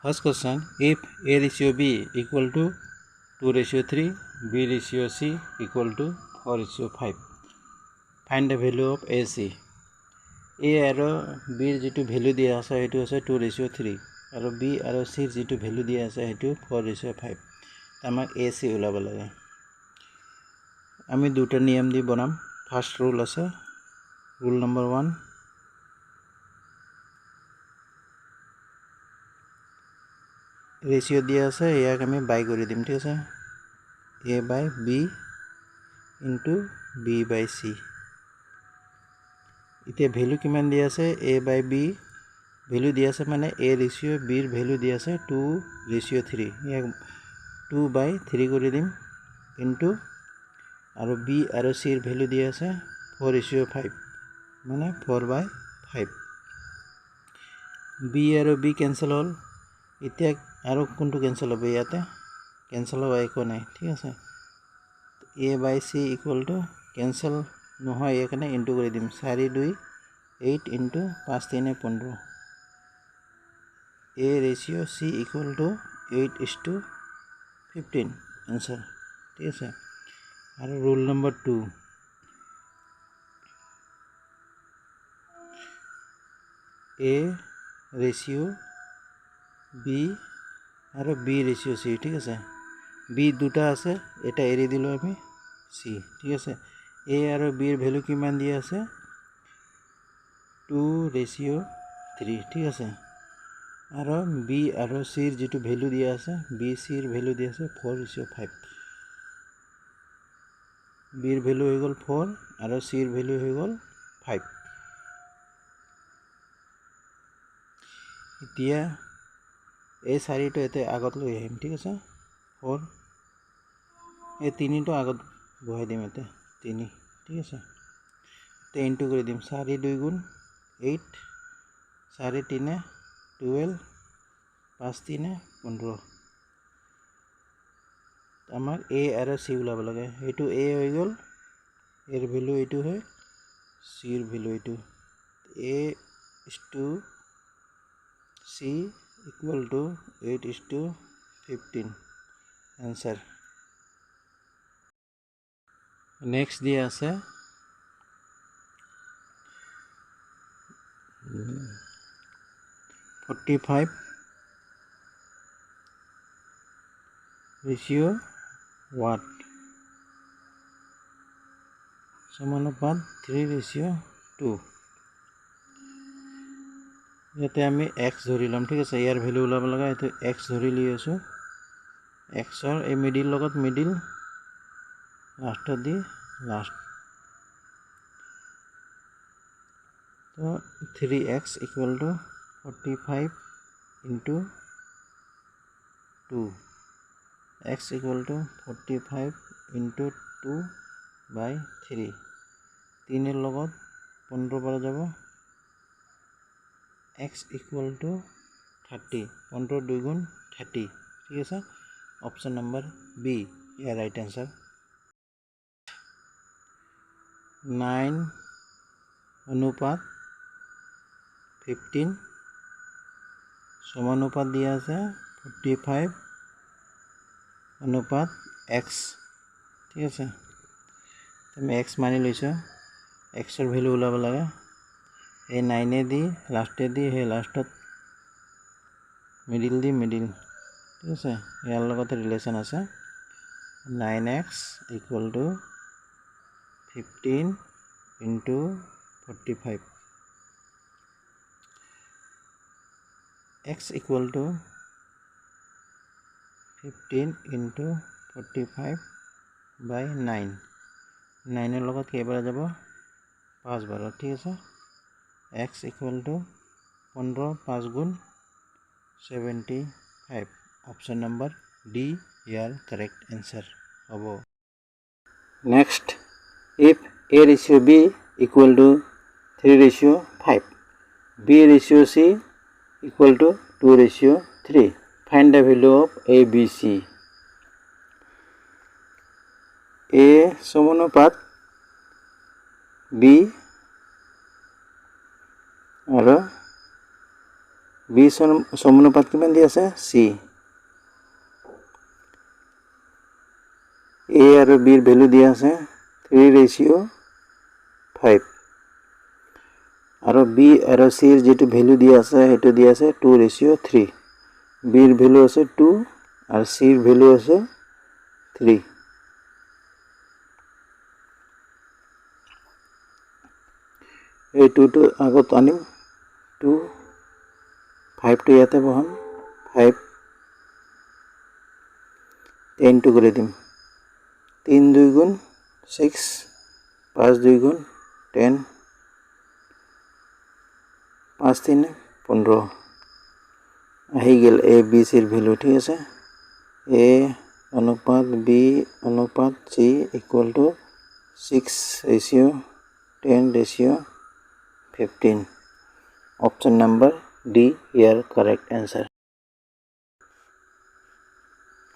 First question, if A ratio B equal to 2 ratio 3, B ratio C equal to 4 ratio 5. Find the value of AC. A আৰু B ৰ যিটো value দিয়া আছে সেইটো আছে 2 ratio 3 আৰু B আৰু C ৰ যিটো ভ্যালু দিয়া আছে সেইটো 4 ratio 5. আমাক AC ওলাব লাগে। আমি দুটা নিয়ম দি বনাম। ফাৰ্স্ট ৰুল আছে ৰুল নাম্বাৰ 1, ৰেশিও দিয়া আছে ইয়াক আমি বাই কৰি দিম, ঠিক আছে। A by B into B by C। এতিয়া ভ্যালু কিমান দিয়া আছে A by B ভ্যালু দিয়া আছে মানে A রেশিও B ৰ ভ্যালু দিয়া আছে 2 ratio 3, ইয়াক 2 by 3 কৰি দিম into আৰু B আৰু C ৰ ভ্যালু দিয়া আছে 4 ratio 5 মানে 4 by 5। B আৰু B কেনসেল হ'ল। এতিয়া আৰু কোনটো কেনসেল হ'ব, ইয়াতে কেনসেল হ'ব একো নাই, ঠিক আছে। A by C equal to cancel নহয় এখানে ইনটু কৰি দিম 4 2 8 into 5 3 15। A ratio C equal to 8:15 answer, ठीक আছে। और rule number 2, A ratio B और B ratio C, ठीक है। B দুটা আছে, এটা এৰি দিলো আমি C, ঠিক আছে। A और B ৰ ভ্যালু কিমান দিয়া আছে 2 ratio 3, ঠিক আছে। और B और C ৰ যেটো ভ্যালু দিয়া আছে B C ৰ ভ্যালু দিয়া আছে 4 ratio 5। B ৰ ভ্যালু হৈ গল 4 और C ৰ ভ্যালু হৈ গল 5। এতিয়া এই 4টো এতে আগত লৈ আহিম, ঠিক আছে। 4 এই 3টো আগত বহাই দিম এতে 3, ঠিক আছে। তে ইনটু কৰি দিম 4 2 গুণ 8 4 3 12 5 3 15। আমাক A আৰু C ওলাব লাগে। এইটো A হৈ গল, এৰ ভ্যালু এইটো হয়, C ৰ ভ্যালু এইটো। A is to C equal to 8:15 answer. Next दिया আছে 45 रेशियो वाट समानुपात 3 रेशियो 2। ইয়াতে আমি x ধৰি লম, ঠিক আছে। ইয়াৰ ভ্যালু ওলাব লগা এটো x ধৰি লৈ আছো। x ৰ এই মিডিল লগত মিডিল লাস্ট দি লাস্ট, তো 3x equal to 45 into 2, x equal to 45 into 2 by 3। 3 এর লগত 15 পারা যাব, x equal to 30, 15 2 গুণ 30, ঠিক আছে। অপশন নাম্বার বি ইয়ার রাইট आंसर। 9 অনুপাত 15 সমানুপাত দিয়া আছে 45 অনুপাত x, ঠিক আছে। তুমি x মানি লৈছো, x ৰ ভ্যালু ওলাব লাগে এই 9 দি লাস্টে দি হে লাস্টত মিডিল দি মিডিল, ঠিক আছে। ইয়াৰ লগত ৰিলেশন আছে 9x equal to 15 into 45। x equal to 15 into 45 by 9। 9 এর লগত কেইবাৰ যাব 5 বাৰ, ঠিক আছে। x equal to 15 5 গুণ 75। অপশন নাম্বার ডি ইয়ার কারেক্ট आंसर হব। Next, if A ratio B equal to 3 ratio 5, B ratio C equal to 2 ratio 3, find the value of ABC। A সমানুপাত B और B সমানুপাত কিমান দি আছে সি এ আৰু বিৰ ভ্যালু দিয়া আছে 3:5 আৰু বি আৰু সিৰ যেটো ভ্যালু দিয়া আছে হেতু দিয়া আছে 2:3 বিৰ ভ্যালু আছে 2 আৰু সিৰ ভ্যালু আছে 3 এই 2 টো আগত আনিম 2 5 টো ইয়াতে বহাম 5 10 টো করে দিম 3 2 গুণ 6 5 2 গুণ 10 5 3 15 আহি গেল এ বি সিৰ ভ্যালু ঠিক আছে এ অনুপাত বি অনুপাত সি equal to 6:10:15 option number D here correct answer.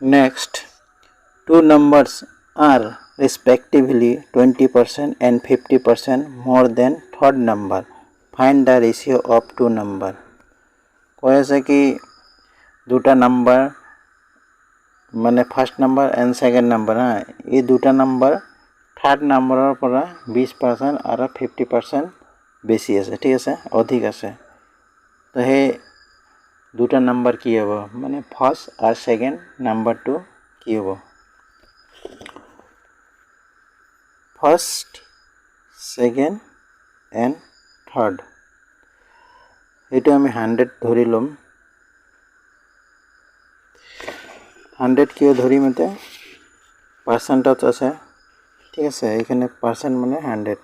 Next, two numbers are respectively 20% and 50% more than third number. Find the ratio of two number. কয় আছে কি দুটা নাম্বার মানে first number and second number এই দুটা number third নাম্বাৰৰ পৰা 20% আৰু 50% বেছি আছে ঠিক আছে অধিক আছে তো হে দুটা নাম্বার কি হ'ব মানে ফার্স্ট আর সেকেন্ড নাম্বার টু কি হ'ব ফার্স্ট সেকেন্ড এন্ড থার্ড এটা আমি 100 ধৰি লম 100 কিয় ধৰি মতে পার্সেন্টেজ আছে ঠিক আছে এখানে পার্সেন্ট মানে 100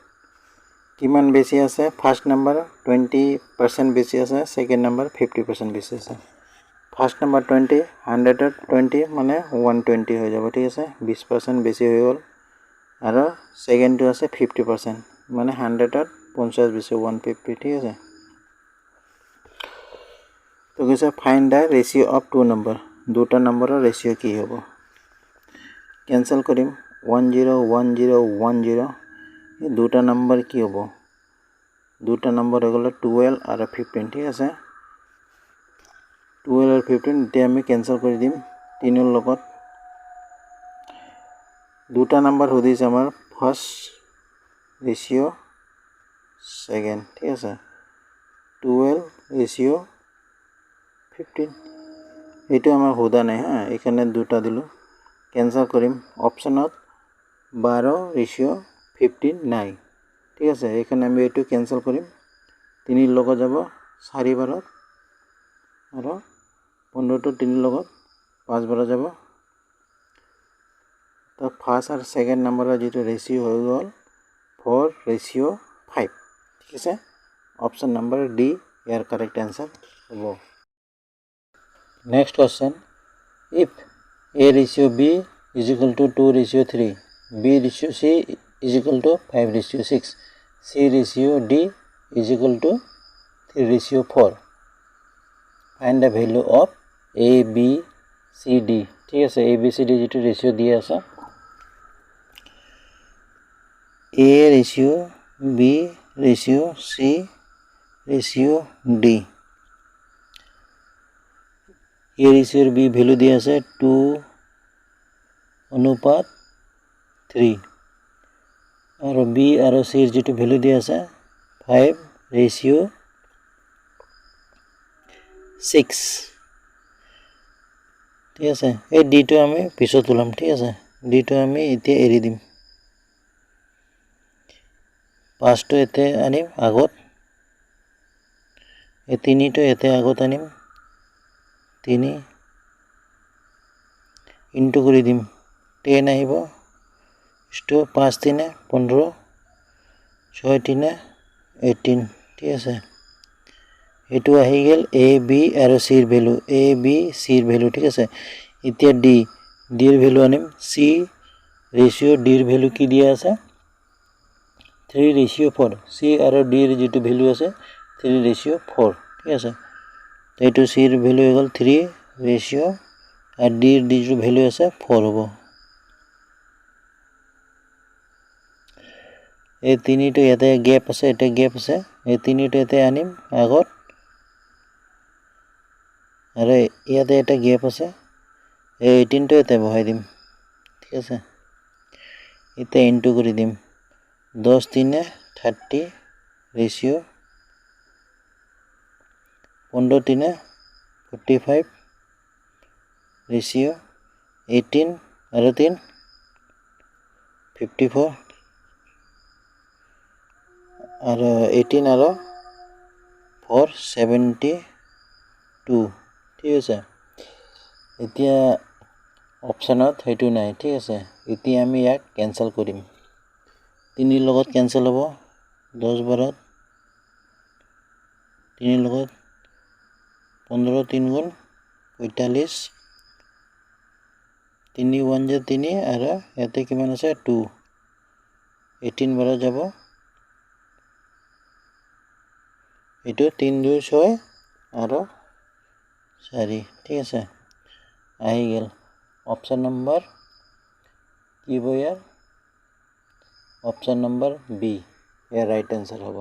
কিমান বেশি আছে ফার্স্ট নাম্বার 20% বেশি আছে সেকেন্ড নাম্বার 50% বেশি আছে ফার্স্ট নাম্বার 20 100 এর 20 মানে 120 হৈ যাব ঠিক আছে 20% বেশি হৈ গল আৰু সেকেন্ড টো আছে 50% মানে 100 এর 50 বেশি 150 ঠিক আছে তো কৈছে find the ratio of two number দুটা নাম্বাৰৰ ৰেশিও কি হ'ব ক্যান্সেল কৰিম 101010 এই দুটা নাম্বাৰ কি হ'ব দুটা নাম্বাৰ হৈ গল 12 আৰু 15 ঠিক আছে 12 আৰু 15 তে আমি ক্যান্সেল কৰি দিম তিনৰ লগত দুটা নাম্বাৰ হদিছে আমাৰ ফাৰ্স্ট ৰেশিও সেকেন্ড ঠিক আছে 12:15 এইটো আমাৰ হোদা নাই এখানে দুটা দিলো ক্যান্সেল কৰিম অপশনত 12:15 নাই ঠিক আছে এখানে আমি এটো ক্যান্সেল কৰিম 3 লগত যাব 4 বাৰত আৰু 15 টো 3 লগত 5 বাৰ যাব তো ফাৰ্স্ট আৰ সেকেন্ড নাম্বাৰৰ যেটো ৰেশিও হৈ গল 4:5 ঠিক আছে অপশন নাম্বাৰ ডি ইয়াৰ কারেক্ট आंसर হ'ব next question if a ratio b is equal to 2:3 b ratio c is equal to 5:6 c ratio d is equal to 3:4 find the value of a b c d ঠিক আছে a b c d যেটো ratio দিয়া আছে a ratio b ratio c ratio d a ratio b value দিয়া আছে 2:3 আৰু b আৰু c এর যেটো ভ্যালু দিয়া আছে 5:6 ঠিক আছে এই d টো আমি পিছত তুলাম ঠিক আছে d টো আমি এতিয়া এৰি দিম 5 টো এতে আনিম আগত এই 3 টো এতে আগত আনিম 3 ইনটু কৰি দিম 10 আহিব স্টো 5 3 15 6 3 18 ঠিক আছে এটো আহি গেল a b আৰু c এর ভ্যালু a b c এর ভ্যালু ঠিক আছে এতিয়া d এর ভ্যালু আনিম c রেশিও d এর ভ্যালু কি দিয়া আছে 3:4 c আৰু d এর যেটো ভ্যালু আছে 3:4 ঠিক আছে তো এটো c এর ভ্যালু হৈ গল 3 আর d এর যেটো ভ্যালু আছে 4 হ'ব এই তিনিটো ইয়াতে গ্যাপ আছে এটা গ্যাপ আছে এই তিনিটো ইয়াতে আনিম আগত আৰু ইয়াতে এটা গেপ আছে, এই 18টো ইয়াতে বহাই দিম। ঠিক আছে, এতিয়া ইনটু কৰি দিম 10 3 30 ৰেচিঅ 15 3 45 ৰেচিঅ 18 আৰু 3 54 আৰু 18 আৰু 4 72। ঠিক আছে, এতিয়া অপশ্যনত সেইটো নাই। ঠিক আছে, এতিয়া আমি ইয়াক কেনচেল কৰিম। 3 লগত কেনচেল হ'ব, 10 12 3 লগত 15 3 গুণ 45 3 1 যে 3 আৰু ইয়াতে কিমান আছে 2 18 বাৰ যাব, এইটো 3 2 6 আৰু 4। ঠিক আছে, আহি গ'ল অপশ্যন নম্বৰ কি হ'ব ইয়াৰ, অপশ্যন নম্বৰ বি ইয়াৰ ৰাইট এনসাৰ হ'ব।